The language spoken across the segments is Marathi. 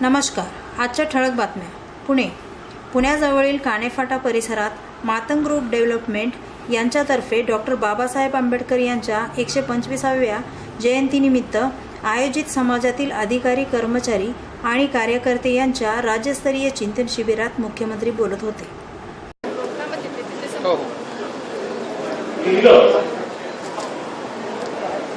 नमस्कार. आजच्या ठळक बातम्या. पुण्याजवळील कानेफाटा परिसरात मातंग ग्रुप डेव्हलपमेंट यांच्यातर्फे डॉक्टर बाबासाहेब आंबेडकर यांच्या 125व्या जयंतीनिमित्त आयोजित समाजातील अधिकारी, कर्मचारी आणि कार्यकर्ते यांच्या राज्यस्तरीय चिंतन शिबिरात मुख्यमंत्री बोलत होते.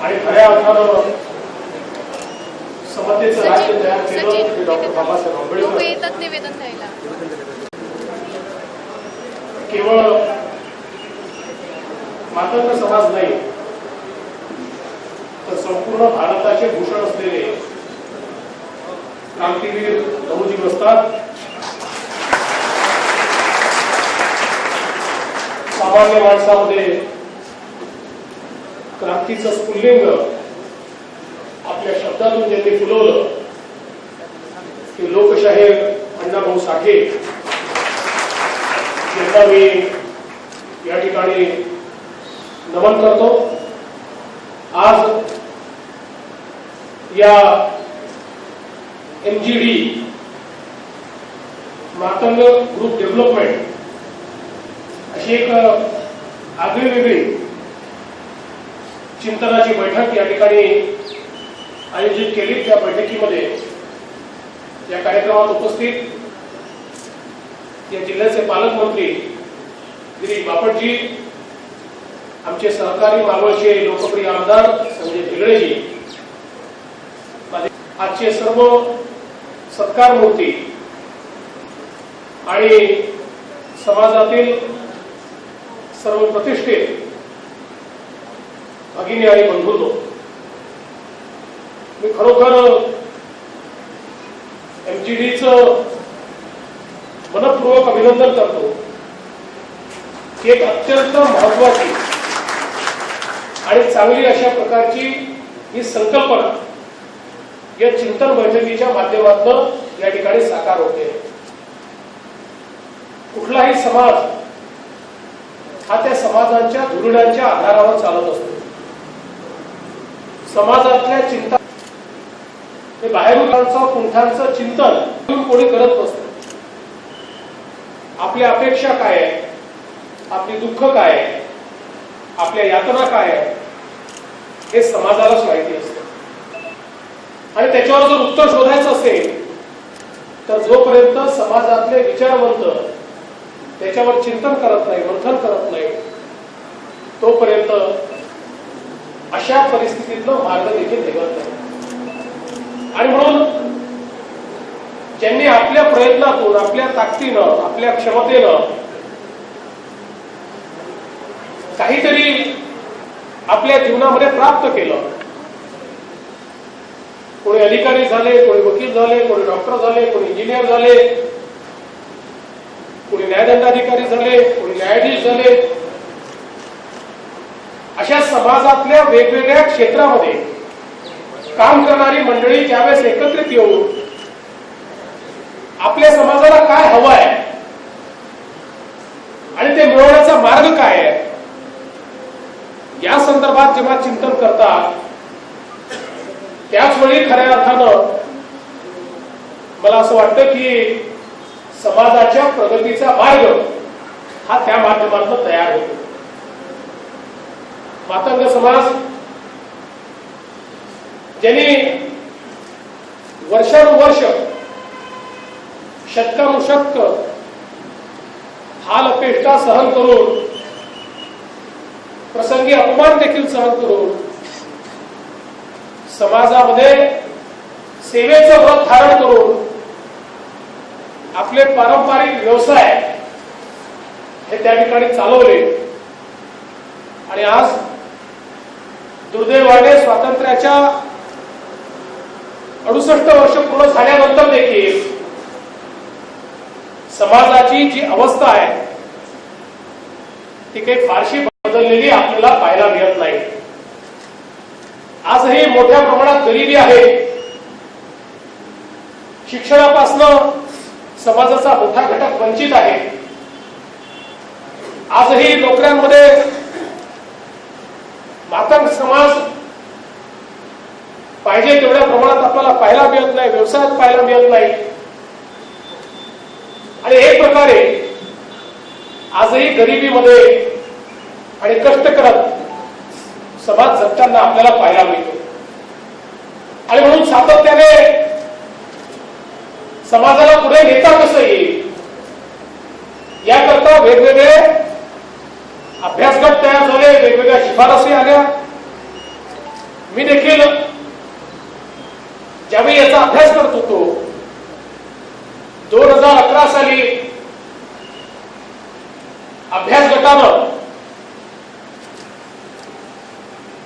आणि खऱ्या अर्थानं समतेचं राज्य तयार केलं डॉक्टर बाबासाहेब आंबेडकर येतात निवेदन द्यायला. केवळ मातंग समाज नाही तर संपूर्ण भारताचे भूषण असलेले क्रांतीवीर लहुजी वस्ताद, सामान्य माणसामध्ये क्रांतीचं स्फुल्लिंग आपल्या शब्दातून ज्यांनी फुलवलं की लोकशाहीर अण्णाभाऊ साठे यांना मी या ठिकाणी नमन करतो. आज या MGD मातंग ग्रुप डेव्हलपमेंट अशी एक आगळीवेगळी चिंतनाची बैठक या ठिकाणी आयोजित केली. त्या बैठकीमध्ये या कार्यक्रमात उपस्थित या जिल्ह्याचे पालकमंत्री गिरीश बापटजी, आमचे सहकारी मावळचे लोकप्रिय आमदार संजय भिगडेजी, आजचे सर्व सत्कार मूर्ती आणि समाजातील सर्व प्रतिष्ठित भगिनी आणि बंधूंनो, मी खरोखर MGDचं मनपूर्वक अभिनंदन करतो. एक अत्यंत महत्वाची आणि चांगली अशा प्रकारची ही संकल्पना या चिंतन बैठकीच्या माध्यमातून या ठिकाणी साकार होते. कुठलाही समाज हा त्या समाजाच्या धोरणांच्या आधारावर चालत असतो. समाजातल्या चिंता हे बाहेरून कुंठांचं चिंतन कोणी करत नसतं. आपल्या अपेक्षा काय आहे, आपली दुःख काय आहे, आपल्या यातना काय आहे, हे समाजालाच माहिती असतं. आणि त्याच्यावर जर उत्तर शोधायचं असेल तर जोपर्यंत समाजातले विचारवंत त्याच्यावर चिंतन करत नाही, मंथन करत नाही, तोपर्यंत अशा परिस्थितीतलं मार्ग देखील निघत नाही. आणि म्हणून ज्यांनी आपल्या प्रयत्नातून, आपल्या ताकदीनं, आपल्या क्षमतेनं काहीतरी आपल्या जीवनामध्ये प्राप्त केलं, कोणी अधिकारी झाले, कोणी वकील झाले, कोणी डॉक्टर झाले, कोणी इंजिनियर झाले, कोणी न्यायदंडाधिकारी झाले, कोणी न्यायाधीश झाले, अशा समाजातल्या वेगवेगळ्या क्षेत्रामध्ये काम करणारी मंडळी ज्यावेळेस एकत्रित येऊन आपल्या समाजाला काय हवं आहे आणि ते मिळवण्याचा मार्ग काय आहे या संदर्भात जेव्हा चिंतन करतात, त्याच वेळी खऱ्या अर्थानं मला असं वाटतं की समाजाच्या प्रगतीचा मार्ग हा त्या माध्यमातून तयार होतो. मातंग समाज ज्यांनी वर्षानुवर्ष, शतकानुशतक हाल अपेष्टा सहन करून, प्रसंगी अपमान देखील सहन करून समाजामध्ये सेवेचं व्रत धारण करून आपले पारंपरिक व्यवसाय हे त्या ठिकाणी चालवले. आणि आज दुर्दैवाने स्वातंत्र्याच्या 68 वर्ष पूर्ण झाल्यानंतर देखील समाजाची जी अवस्था आहे ती काही फारशी बदललेली आपल्याला पाहायला मिळत नाही. आजही मोठ्या प्रमाणात गरिबी आहे. शिक्षणापासून समाजाचा मोठा घटक वंचित आहे. आजही नोकऱ्यांमध्ये मातंग समाज पाहिजे तेवढ्या प्रमाणात आपल्याला पाहायला मिळत नाही, व्यवसायात पाहायला मिळत नाही. आणि एक प्रकारे आजही गरिबीमध्ये आणि कष्ट करत समाज जगताना आपल्याला पाहायला मिळतो. आणि म्हणून सातत्याने समाजाला पुढे नेता कसं येईल याकरता वेगवेगळे अभ्यासगट तयार झाले, वेगवेगळ्या शिफारसी आल्या. मी देखील ज्यावेळी याचा अभ्यास करत होतो 2011 साली अभ्यास गटानं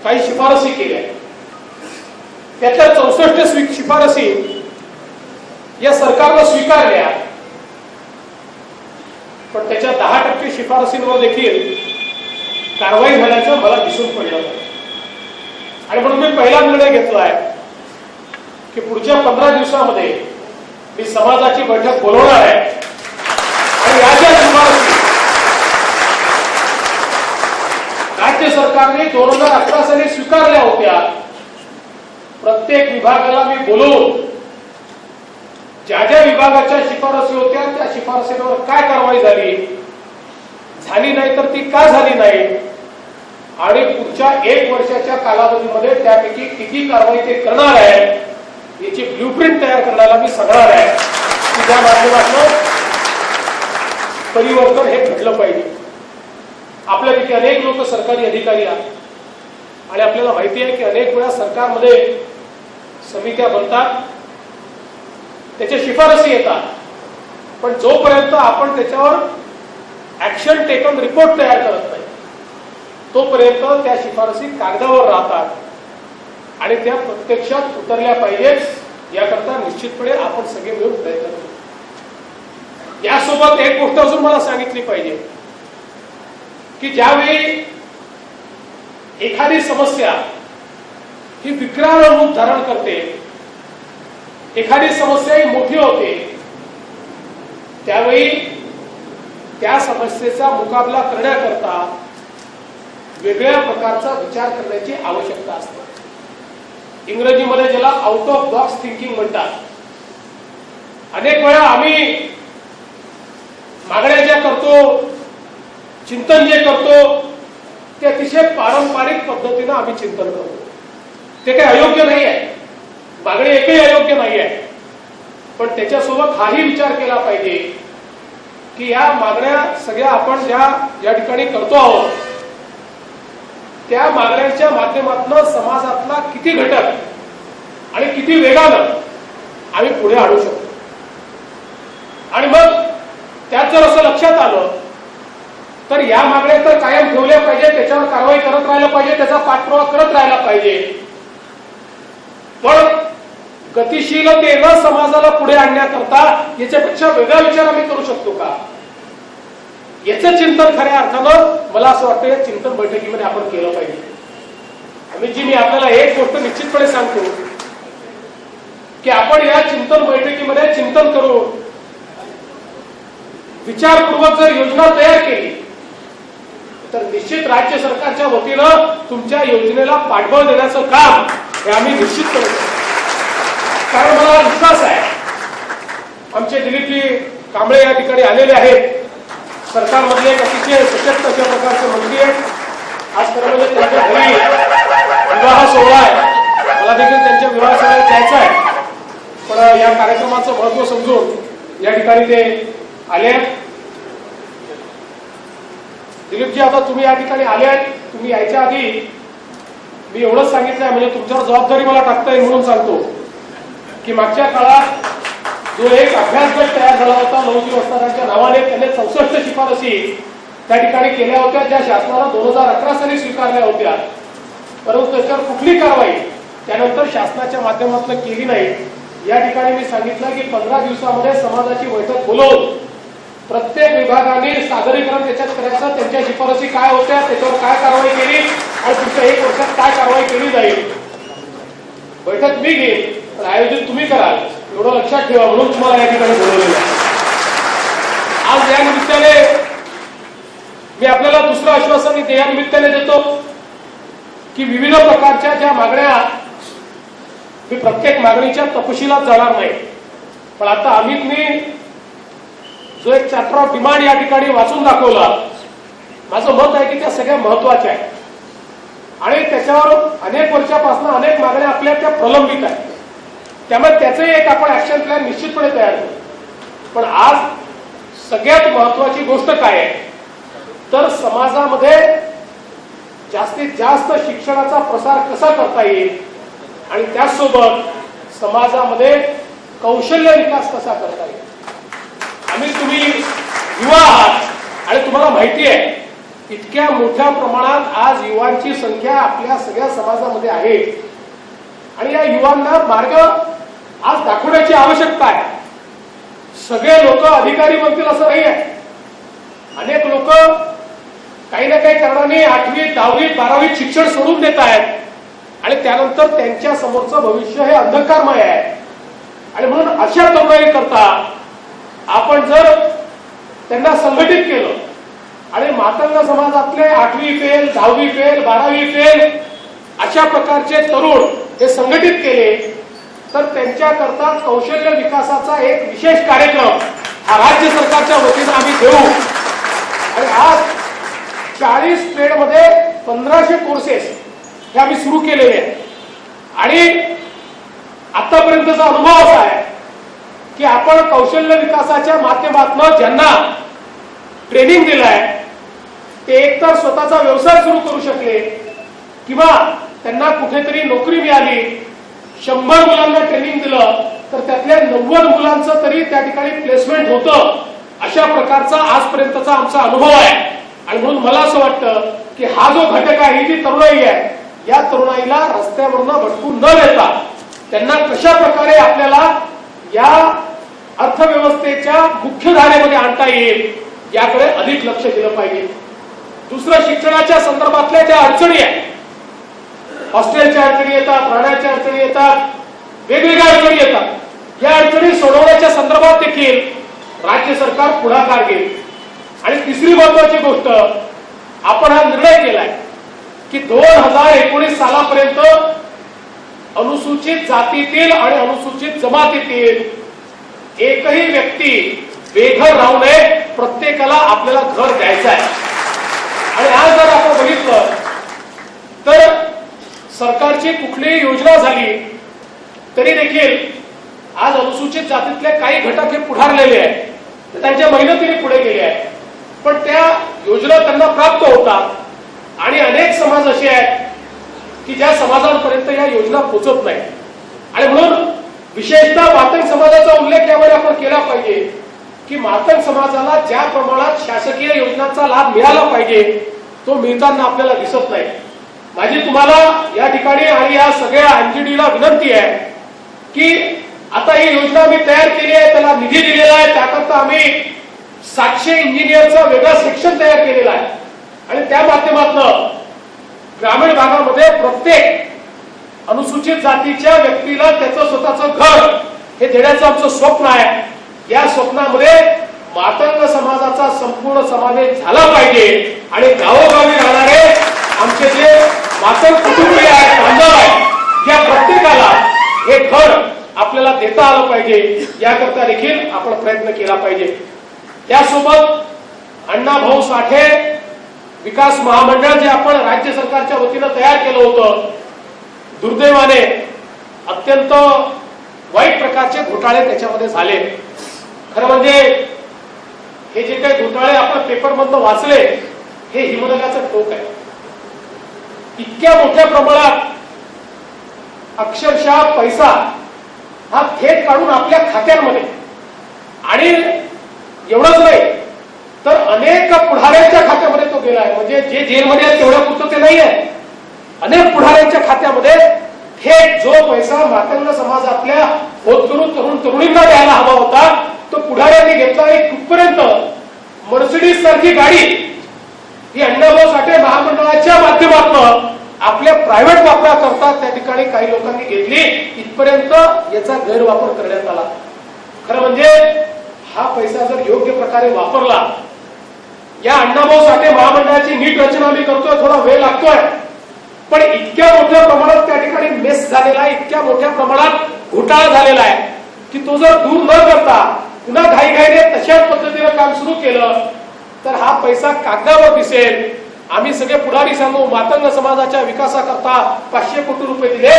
काही शिफारसी केल्या. त्यातल्या 64 शिफारसी या सरकारनं स्वीकारल्या, पण त्याच्या 10% शिफारसींवर देखील कारवाई झाल्याचं मला दिसून पडलं. आणि म्हणून मी पहिला निर्णय घेतलाय की पुढच्या 15 दिवसामध्ये मी समाजाची बैठक बोलवणार आहे आणि या ज्या शिफारसी राज्य सरकारने 2011 साली स्वीकारल्या होत्या प्रत्येक विभागाला मी बोलवून ज्या ज्या विभागाच्या शिफारसी होत्या त्या शिफारसीवर काय कारवाई झाली नाही तर ती का झाली नाही आणि पुढच्या 1 वर्षाच्या कालावधीमध्ये त्यापैकी किती कारवाई ते करणार आहे याची ब्ल्यूप्रिंट तयार करण्याला मी सांगणार आहे की त्या माध्यमातून परिवर्तन हे घडलं पाहिजे. आपल्यापैकी अनेक लोक सरकारी अधिकारी आहेत आणि आपल्याला माहिती आहे की अनेक वेळा सरकारमध्ये समित्या बनतात, त्याच्या शिफारसी येतात, पण जोपर्यंत आपण त्याच्यावर ऍक्शन टेकन रिपोर्ट तयार करत नाही तोपर्यंत त्या शिफारसी कागदावर राहतात आणि त्या प्रत्यक्षात उतरल्या पाहिजेत याकरता निश्चितपणे आपण सगळे मिळून प्रयत्न करू. यासोबत एक गोष्ट अजून मला सांगितली पाहिजे की ज्यावेळी एखादी समस्या ही विकराळ रूप धारण करते, एखादी समस्या ही मोठी होते, त्यावेळी त्या समस्येचा मुकाबला करण्याकरता वेगळ्या प्रकारचा विचार करण्याची आवश्यकता असते. इंग्रजीमध्ये ज्याला आउट ऑफ बॉक्स थिंकिंग म्हणतात. अनेक वेळा आम्ही मागण्या ज्या करतो, चिंतन जे करतो ते अतिशय पारंपरिक पद्धतीनं आम्ही चिंतन करतो. ते काही अयोग्य नाही आहे, मागणी एकही अयोग्य नाही आहे, पण त्याच्यासोबत हाही विचार केला पाहिजे की या मागण्या सगळ्या आपण ज्या ठिकाणी करतो आहोत त्या मागण्यांच्या माध्यमातून समाजातला किती घटक आणि किती वेगानं आम्ही पुढे आणू शकतो. आणि मग त्यात जर असं लक्षात आलं तर या मागण्या तर कायम ठेवल्या पाहिजे, त्याच्यावर कारवाई करत राहायला पाहिजे, त्याचा पाठपुरावा करत राहायला पाहिजे, पण गतिशीलतेनं समाजाला पुढे आणण्याकरता याच्यापेक्षा वेगळा विचार आम्ही करू शकतो का याचं चिंतन खऱ्या अर्थानं मला असं वाटतं या चिंतन बैठकीमध्ये आपण केलं पाहिजे. अमितजी, मी आपल्याला एक गोष्ट निश्चितपणे सांगतो की आपण या चिंतन बैठकीमध्ये चिंतन करून विचारपूर्वक जर योजना तयार केली तर निश्चित राज्य सरकारच्या वतीनं तुमच्या योजनेला पाठबळ देण्याचं काम हे आम्ही निश्चित करू. कारण मला विश्वास आहे आमचे दिलीपजी कांबळे या ठिकाणी आलेले आहेत, सरकारमधले एक अतिशय सशक्त अशा प्रकारचे मंत्री आहेत. आज खरं म्हणजे त्यांच्या घरी विवाह सोहळा आहे, मला देखील त्यांच्या विवाह सोहळ्यात जायचं आहे, पण या कार्यक्रमाचं महत्व समजून या ठिकाणी ते आले आहेत. दिलीपजी, आता तुम्ही या ठिकाणी आले आहेत, तुम्ही यायच्या आधी मी एवढंच सांगितलंय, म्हणजे तुमच्यावर जबाबदारी मला टाकता येईल म्हणून सांगतो की मागच्या काळात जो एक अभ्यास गट तयार झाला होता लवजी वस्तादांच्या नावाने, त्याने 64 शिफारसी त्या ठिकाणी केल्या होत्या ज्या शासनानं 2011 साली स्वीकारल्या होत्या, परंतु त्याच्यावर कुठली कारवाई त्यानंतर शासनाच्या माध्यमातून केली नाही. या ठिकाणी मी सांगितलं की 15 दिवसामध्ये समाजाची बैठक बोलवून प्रत्येक विभागाने सादरीकरण त्याच्यात करायचं, त्यांच्या शिफारसी काय होत्या, त्याच्यावर काय कारवाई केली आणि पुढच्या 1 वर्षात काय कारवाई केली जाईल. बैठक मी घेईन पण आयोजित तुम्ही कराल एवढं लक्षात ठेवा, म्हणून तुम्हाला या ठिकाणी बोलवलेलं आहे. आज या निमित्ताने मी आपल्याला दुसरं आश्वासन या निमित्ताने देतो की विविध प्रकारच्या ज्या मागण्या मी प्रत्येक मागणीच्या तपशिलात जाणार नाही, पण आता अमितने जो एक चॅप्टर ऑफ डिमांड या ठिकाणी वाचून दाखवला, माझं मत आहे की त्या सगळ्या महत्वाच्या आहेत आणि त्याच्यावर अनेक वर्षापासून अनेक मागण्या आपल्या त्या प्रलंबित आहेत. त्यामुळे त्याचंही एक आपण ऍक्शन प्लॅन निश्चितपणे तयार करू. पण आज सगळ्यात महत्वाची गोष्ट काय आहे तर समाजामध्ये जास्तीत जास्त शिक्षणाचा प्रसार कसा करता येईल आणि त्याचसोबत समाजामध्ये कौशल्य विकास कसा करता येईल. आम्ही तुम्ही युवा आहात आणि तुम्हाला माहिती आहे इतक्या मोठ्या प्रमाणात आज युवांची संख्या आपल्या सगळ्या समाजामध्ये आहे आणि या युवांना मार्ग आज दाखवण्याची आवश्यकता आहे. सगळे लोक अधिकारी बनतील असं नाही आहे. अनेक लोक काही ना काही कारणाने 8वी 10वी 12वी शिक्षण सोडून देत आहेत आणि त्यानंतर त्यांच्या समोरचं भविष्य हे अंधकारमय आहे आणि म्हणून अशा तरुणाई करता आपण जर त्यांना संघटित केलं आणि मातंग समाजातले 8वी फेल 10वी फेल 12वी फेल अशा प्रकारचे तरुण हे संघटित केले तर त्यांच्याकरता कौशल्य विकासाचा एक विशेष कार्यक्रम हा राज्य सरकारच्या वतीनं आम्ही देऊ आणि आज 40 ट्रेडमध्ये 1500 कोर्सेस हे आम्ही सुरू केलेले आहेत आणि आतापर्यंतचा अनुभव असा आहे की आपण कौशल्य विकासाच्या माध्यमातून ज्यांना ट्रेनिंग दिलं आहे ते एकतर स्वतःचा व्यवसाय सुरू करू शकले किंवा त्यांना कुठेतरी नोकरी मिळाली. 100 मुलांना ट्रेनिंग दिलं तर त्यातल्या 90 मुलांचं तरी त्या ठिकाणी प्लेसमेंट होतं. अशा प्रकारचा आजपर्यंतचा आमचा अनुभव आहे आणि म्हणून मला असं वाटतं की हा जो घटक आहे ही जी तरुणाई आहे या तरुणाईला रस्त्यावरनं भटकून न देता त्यांना कशा प्रकारे आपल्याला या अर्थव्यवस्थेच्या मुख्य धारेमध्ये आणता येईल याकडे अधिक लक्ष दिलं पाहिजे. दुसरं शिक्षणाच्या संदर्भातल्या ज्या अडचणी आहेत, हॉस्टेलच्या अडचणी येतात, राहण्याच्या अडचणी येतात, वेगवेगळ्या अडचणी येतात, या अडचणी सोडवण्याच्या संदर्भात देखील राज्य सरकार पुढाकार घेईल. आणि तिसरी महत्वाची गोष्ट आपण हा निर्णय केलाय की 2019 सालापर्यंत अनुसूचित जातीतील आणि अनुसूचित जमातीतील एकही व्यक्ती बेघर राहू नये, प्रत्येकाला आपल्याला घर द्यायचं आहे. आणि आज जर आपण बघितलं तर सरकारची कुठलीही योजना झाली तरी देखील आज अनुसूचित जातीतले काही घटक हे पुढारलेले आहेत, त्यांच्या मेहनतीने पुढे गेले आहेत, पण त्या योजना त्यांना प्राप्त होतात आणि अनेक समाज असे आहेत की ज्या समाजांपर्यंत या योजना पोहोचत नाही. आणि म्हणून विशेषतः मातंग समाजाचा उल्लेख यामध्ये आपण केला पाहिजे की मातंग समाजाला ज्या प्रमाणात शासकीय योजनांचा लाभ मिळाला पाहिजे तो मिळताना आपल्याला दिसत नाही. माझी तुम्हाला या ठिकाणी आणि या सगळ्या एनजीडीला विनंती आहे की आता ही योजना मी तयार केली आहे, त्याला निधी दिलेला आहे, त्याकरता आम्ही 700 इंजिनियरचं वेगळं सेक्शन तयार केलेलं आहे आणि त्या माध्यमातून ग्रामीण भागामध्ये प्रत्येक अनुसूचित जातीच्या व्यक्तीला त्याचं स्वतःचं घर हे देण्याचं आमचं स्वप्न आहे. या स्वप्नामध्ये मातंग समाजाचा संपूर्ण समावेश झाला पाहिजे आणि गावोगावी राहणारे आमचे जे मातंग कुटुंबीय आहेत, बांधव आहेत, या प्रत्येकाला हे घर आपल्याला देता आलं पाहिजे, याकरता देखील आपण प्रयत्न केला पाहिजे. त्यासोबत अण्णाभाऊ साठे विकास महामंडळ जे आपण राज्य सरकारच्या वतीनं तयार केलं होतं, दुर्दैवाने अत्यंत वाईट प्रकारचे घोटाळे त्याच्यामध्ये झाले. खरं म्हणजे हे जे काही घोटाळे आपण पेपरमधनं वाचले हे हिमनगाचं टोक आहे. इतक्या मोठ्या प्रमाणात अक्षरशः पैसा हा थेट काढून आपल्या खात्यांमध्ये, आणि एवढंच नाही तर अनेक पुढाऱ्यांच्या खात्यामध्ये तो गेला आहे. म्हणजे जे जेलमध्ये आहेत तेवढ्या पुरतं ते नाही आहे, अनेक पुढाऱ्यांच्या खात्यामध्ये थेट जो पैसा मातंग समाजातल्या होतकरू तरुण तरुणींना द्यायला हवा होता तो पुढाऱ्यांनी घेतला. आणि कुठपर्यंत मर्सिडीज सारखी गाडी ही अण्णाभाऊ साठे महामंडळाच्या माध्यमातून आपल्या प्रायव्हेट वापराकरता त्या ठिकाणी काही लोकांनी घेतली, इथपर्यंत याचा गैरवापर करण्यात आला. खरं म्हणजे हा पैसा जर योग्य प्रकारे वापरला, या अण्णाभाऊ साठे महामंडळाची नीट रचना आम्ही करतोय, थोडा वेळ लागतोय, पण इतक्या मोठ्या प्रमाणात त्या ठिकाणी मेस झालेला आहे, इतक्या मोठ्या प्रमाणात घोटाळा झालेला आहे की तो जर दूर न करता पुन्हा घाईघाईने तशाच पद्धतीनं काम सुरू केलं तर हा पैसा कागदावर दिसेल. आम्ही सगळे पुढारी सांगू मातंग समाजाच्या विकासाकरता 500 कोटी रुपये दिले,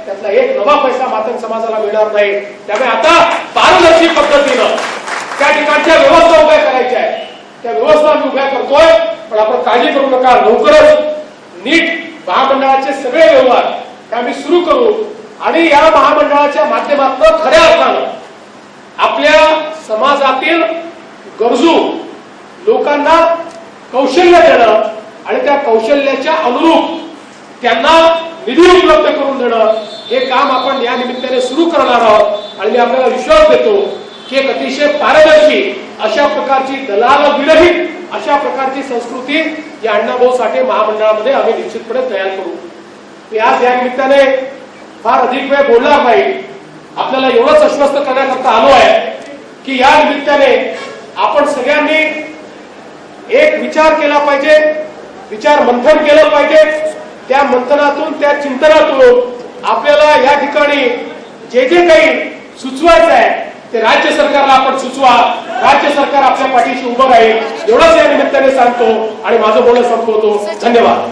त्यातला एक नवा पैसा मातंग समाजाला मिळणार नाही. त्यामुळे आता पारदर्शी पद्धतीनं त्या ठिकाणच्या व्यवस्था उभ्या करायच्या आहेत. त्या व्यवस्था आम्ही उभ्या करतोय. पण आपण काळजी करू नका, लवकरच नीट महामंडळाचे सगळे व्यवहार हे आम्ही सुरू करू आणि या महामंडळाच्या माध्यमातून खऱ्या अर्थानं आपल्या समाजातील गरजू लोकांना कौशल्य देणं आणि त्या कौशल्याच्या अनुरूप त्यांना निधी उपलब्ध करून देणं हे काम आपण या निमित्ताने सुरू करणार आहोत. आणि मी आपल्याला विश्वास देतो की एक अतिशय पारदर्शी अशा प्रकारची दलाल विरहित अशा प्रकारची संस्कृती या अण्णाभाऊ साठे महामंडळामध्ये आम्ही निश्चितपणे तयार करू. मी आज या निमित्ताने फार अधिक वेळ बोलणार नाही. आपल्याला एवढंच आश्वस्त करण्याकरता आलो आहे की या निमित्ताने आपण सगळ्यांनी एक विचार केला पाहिजे, विचार मंथन केलं पाहिजे. त्या मंथनातून त्या चिंतनातून आपल्याला या ठिकाणी जे जे काही सुचवायचं आहे ते राज्य सरकारला आपण सुचवा. राज्य सरकार आपल्या पाठीशी उभं राहील एवढंच या निमित्ताने सांगतो आणि माझं बोलणं संपवतो. धन्यवाद.